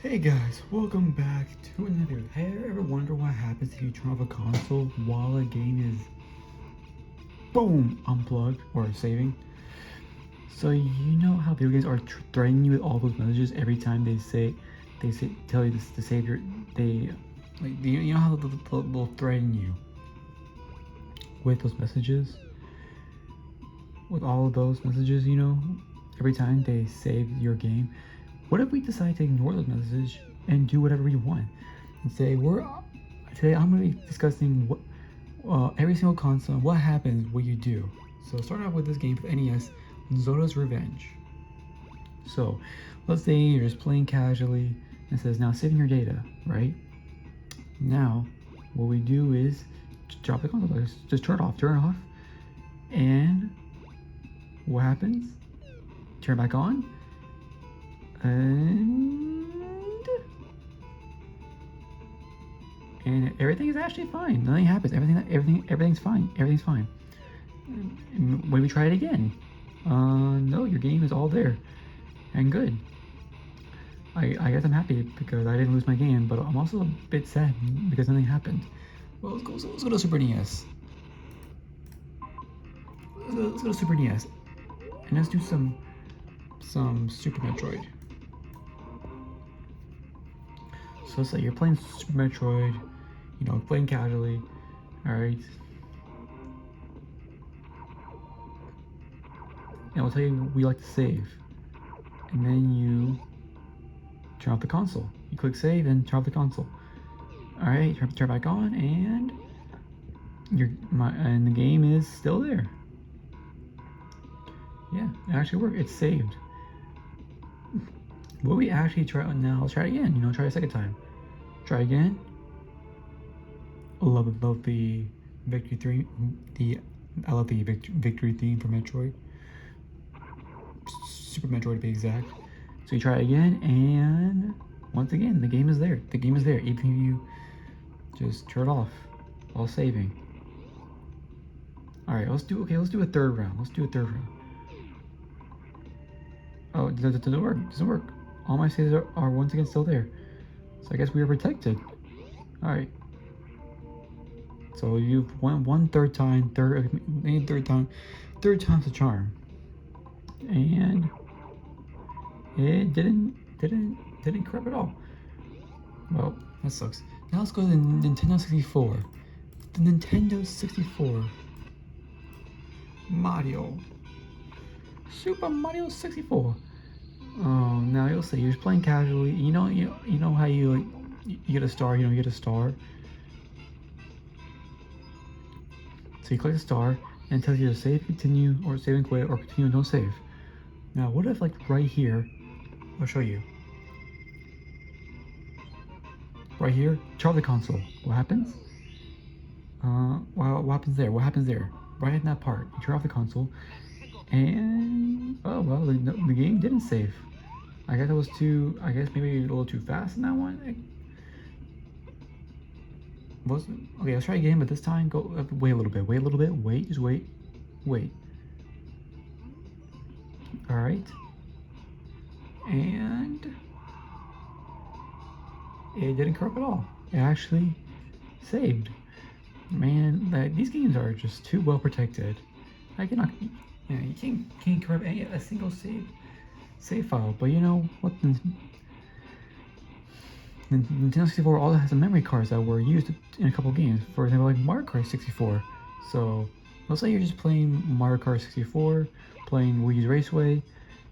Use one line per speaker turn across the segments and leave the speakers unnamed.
Hey guys, welcome back to another video. Have you ever wonder what happens if you turn off a console while a game is boom unplugged or saving? So you know how video games are threatening you with all those messages every time they tell you to save your they like you know how they'll threaten you with those messages, with all of those messages, every time they save your game. What if we decide to ignore those messages and do whatever we want and say today I'm going to be discussing every single console, what happens, what you do. So starting off with this game for NES, Zoda's Revenge. So let's say you're just playing casually and it says now saving your data, right? Now what we do is drop the console, just turn it off, and what happens? Turn it back on, and everything is actually fine. Nothing happens. Everything's fine. Everything's fine. When we try it again, no, your game is all there and good. I guess I'm happy because I didn't lose my game, but I'm also a bit sad because nothing happened. Well, let's go to Super NES. Let's go to Super NES and let's do some Super Metroid. So let's say you're playing Super Metroid, playing casually, alright? And I'll tell you we like to save. And then you turn off the console. You click save and turn off the console. Alright, turn back on and the game is still there. Yeah, it actually worked. It's saved. What we actually try now, let's try it again, try a second time. Try again. I love the victory theme. I love the victory theme for Metroid. Super Metroid to be exact. So you try it again, and once again, the game is there. The game is there, even if you just turn it off while saving. All right, let's do a third round. Oh, it doesn't work. It doesn't work. All my saves are once again still there. So I guess we are protected. All right. So you've won third time's the charm, and it didn't corrupt at all. Well, that sucks. Now let's go to the Nintendo 64. The Nintendo 64. Mario. Super Mario 64. Now you'll say you're just playing casually. You know how you get a star. You get a star. So you click the star and it tells you to save, continue, or save and quit, or continue and don't save. Now, what if, like, right here, I'll show you. Right here, turn off the console. What happens? Well, what happens there? What happens there? Right in that part, you turn off the console, and oh well, the game didn't save. I guess maybe a little too fast in that one. Okay, let's try again, but this time wait a little bit. Just wait. All right, and it didn't corrupt at all. It actually saved. Man, these games are just too well protected. I cannot, you can't corrupt a single save file. But you know what? Nintendo 64 also has some memory cards that were used in a couple games. For example, like Mario Kart 64. So let's say you're just playing Mario Kart 64, playing Luigi's Raceway,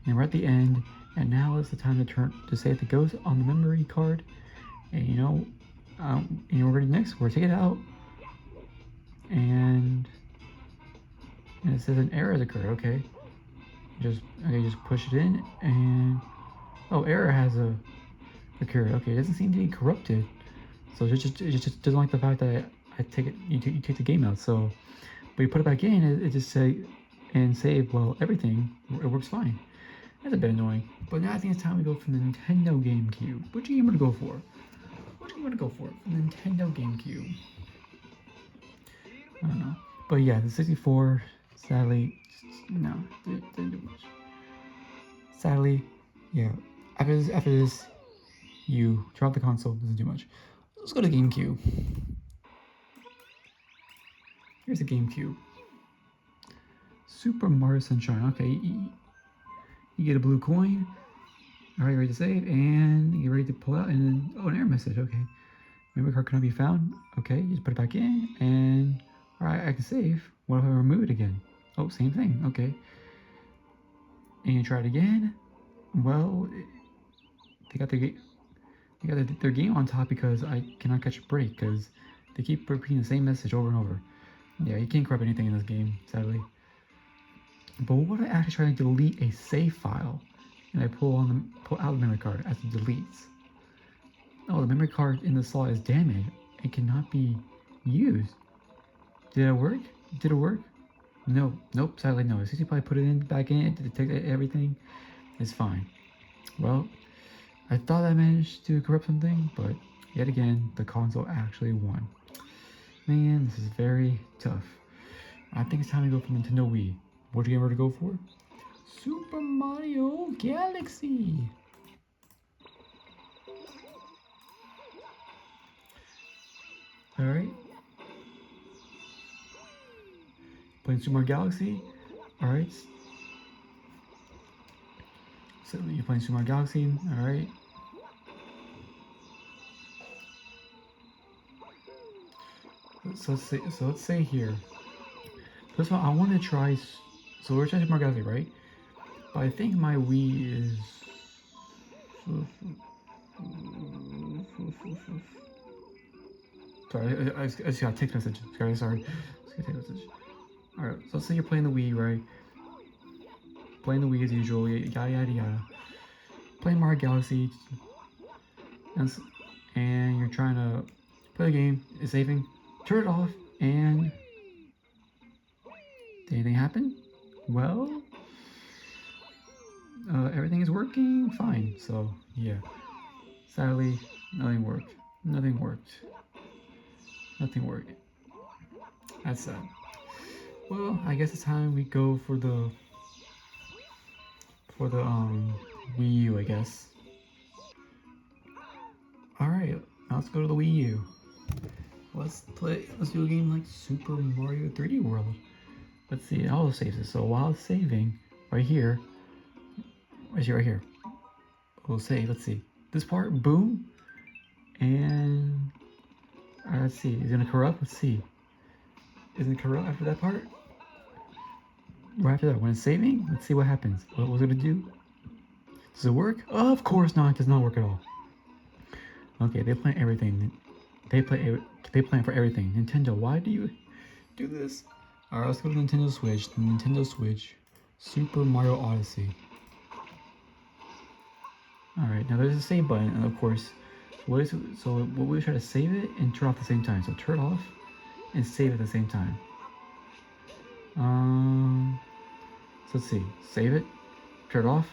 and we're at the end. And now is the time to save the ghost on the memory card. And we're ready next. We're take it out, and it says an error has occurred. Okay, just push it in, and error has occurred. Okay, it doesn't seem to be corrupted, so it just doesn't like the fact that you take the game out. So, but you put it back in, it just say and save. Well, everything it works fine. That's a bit annoying. But now I think it's time to go for the Nintendo GameCube. Which game would you go for? Nintendo GameCube. I don't know. But yeah, the 64, sadly, no, didn't do much. Sadly, yeah. After this, You turn off the console, doesn't do much. Let's go to GameCube. Here's the GameCube. Super Mario Sunshine. Okay, you get a blue coin. All right, ready to save, and you're ready to pull out, and then, oh, an error message. Okay, memory card cannot be found. Okay, you just put it back in, and all right, I can save. What if I remove it again? Oh, same thing. Okay, and you try it again. Well, they got their game on top because I cannot catch a break because they keep repeating the same message over and over. Yeah, you can't corrupt anything in this game, sadly. But what if I actually try to delete a save file, and I pull out the memory card as it deletes? Oh, the memory card in the slot is damaged. It cannot be used. Did it work? Did it work? No. Nope, sadly no. As soon as you probably put it back in, it detect everything, it's fine. Well, I thought I managed to corrupt something, but yet again, the console actually won. Man, this is very tough. I think it's time to go for Nintendo Wii. What game are to go for? Super Mario Galaxy. All right. Playing Super Mario Galaxy. All right. So you're playing Super Mario Galaxy. All right. So let's say here. First of all, I want to try. So we're trying Super Mario Galaxy, right? But I think my Wii is. Sorry, I just got a text message. Sorry. Alright, so let's say you're playing the Wii, right? Playing the Wii as usual, yada yada yada. Playing Mario Galaxy, and you're trying to play the game, it's saving, turn it off, and did anything happen? Well, everything is working fine, so yeah. Sadly, nothing worked. Nothing worked. Nothing worked. That's sad. Well, I guess it's time we go for the Wii U, I guess. Alright, now let's go to the Wii U. Let's do a game like Super Mario 3D World. Let's see, I'll save this. So while it's saving, right here, right here, we'll save, let's see. This part, boom, and let's see, is it gonna corrupt? Let's see. Is it corrupt after that part? Right after that, when it's saving, let's see what happens. What was it gonna do? Does it work? Oh, of course not, it does not work at all. Okay, they plan everything. They plan for everything. Nintendo, why do you do this? Alright, let's go to Nintendo Switch. The Nintendo Switch. Super Mario Odyssey. Alright, now there's a save button, and of course, what we try to save it and turn off at the same time. So turn off and save at the same time. So let's see. Save it, turn it off,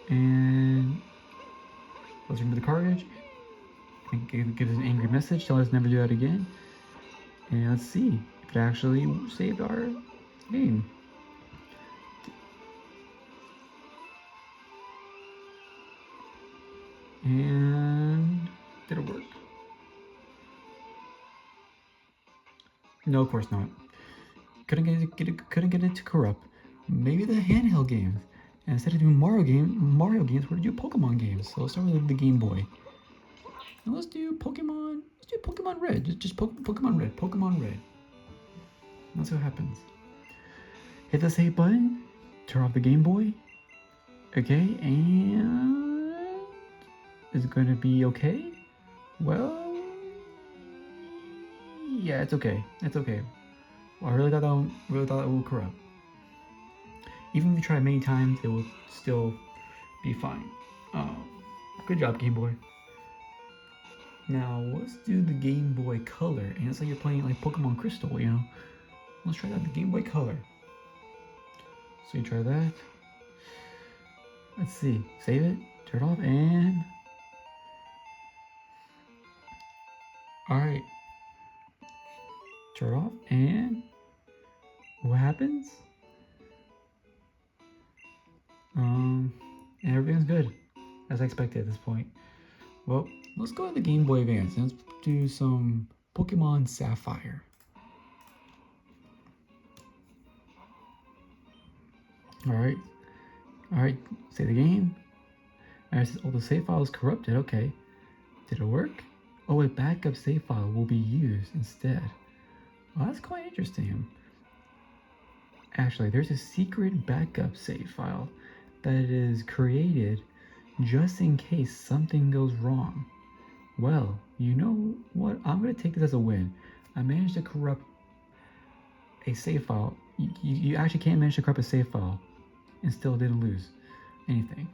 and let's remove the cartridge. And give us an angry message, tell us never do that again. And let's see if it actually saved our game. And did it work? No, of course not. Couldn't get it to corrupt. Maybe the handheld games. And instead of doing Mario games, we're gonna do Pokemon games. So let's start with the Game Boy. And let's do Pokemon. Let's do Pokemon Red. Just Pokemon Red. Pokemon Red. Let's see what happens. Hit the save button. Turn off the Game Boy. Okay, and is it going to be okay? Well, yeah, it's okay. It's okay. Well, I really thought that would corrupt. Even if you try many times, it will still be fine. Good job, Game Boy. Now let's do the Game Boy Color, and it's like you're playing like Pokemon Crystal, you know. Let's try that, the Game Boy Color. So you try that. Let's see, save it, turn it off, and all right, turn it off, and what happens? And everything's good. as I expected at this point. Well, let's go to the Game Boy Advance and let's do some Pokemon Sapphire. Alright, save the game. Alright, it says, oh, the save file is corrupted. Okay, did it work? Oh, a backup save file will be used instead. Well, that's quite interesting. Actually, there's a secret backup save file that is created just in case something goes wrong. Well, you know what? I'm going to take this as a win. I managed to corrupt a save file. You actually can't manage to corrupt a save file and still didn't lose anything.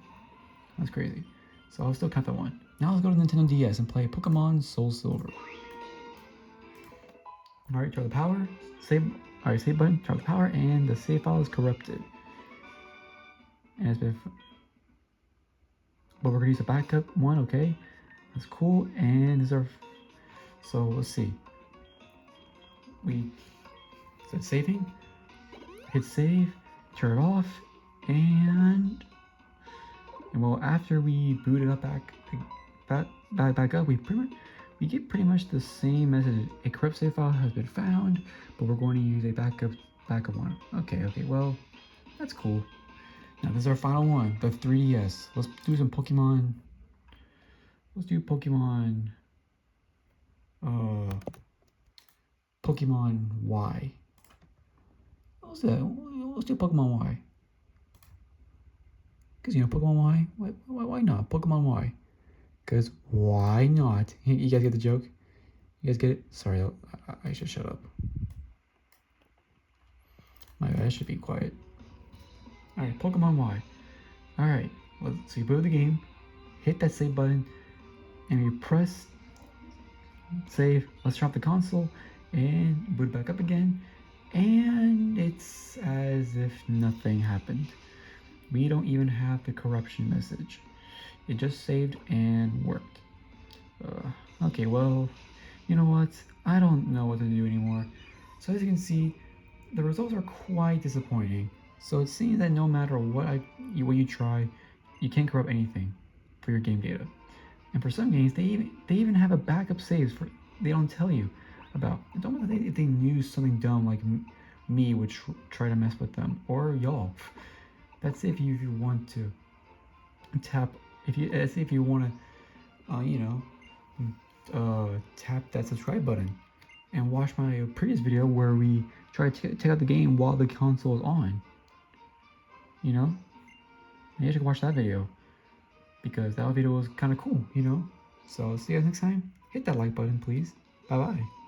That's crazy. So I'll still count that one. Now let's go to Nintendo DS and play Pokemon Soul Silver. Alright, try the power. Save. Alright, save button. Try the power, and the save file is corrupted. And it's been. But we're gonna use a backup one, okay? That's cool. And these are. So let's see. We said saving. Hit save. Turn it off. And well, after we boot it up back up, we get pretty much the same message. A corrupt save file has been found, but we're going to use a backup one. Okay, well, that's cool. Now this is our final one, the 3DS. Let's do some Pokemon. Let's do Pokemon. Pokemon Y. What's that? Let's do Pokemon Y. Because, you know, Pokemon Y, why not? Pokemon Y. Because why not? You guys get the joke? You guys get it? Sorry, I should shut up. My bad, I should be quiet. Alright, Pokemon Y. Alright, so you boot the game, hit that save button, and you press save. Let's turn off the console and boot it back up again. And it's as if nothing happened. We don't even have the corruption message. It just saved and worked. Okay, well, you know what? I don't know what to do anymore. So as you can see, the results are quite disappointing. So it seems that no matter what you try, you can't corrupt anything for your game data. And for some games, they even have a backup saves for they don't tell you about. It's almost like if they knew something dumb like me would try to mess with them, or y'all. That's if you want to tap, if you want to, tap that subscribe button and watch my previous video where we try to check out the game while the console is on. You know, maybe you should watch that video because that video was kind of cool. You know, so see you guys next time. Hit that like button, please. Bye bye.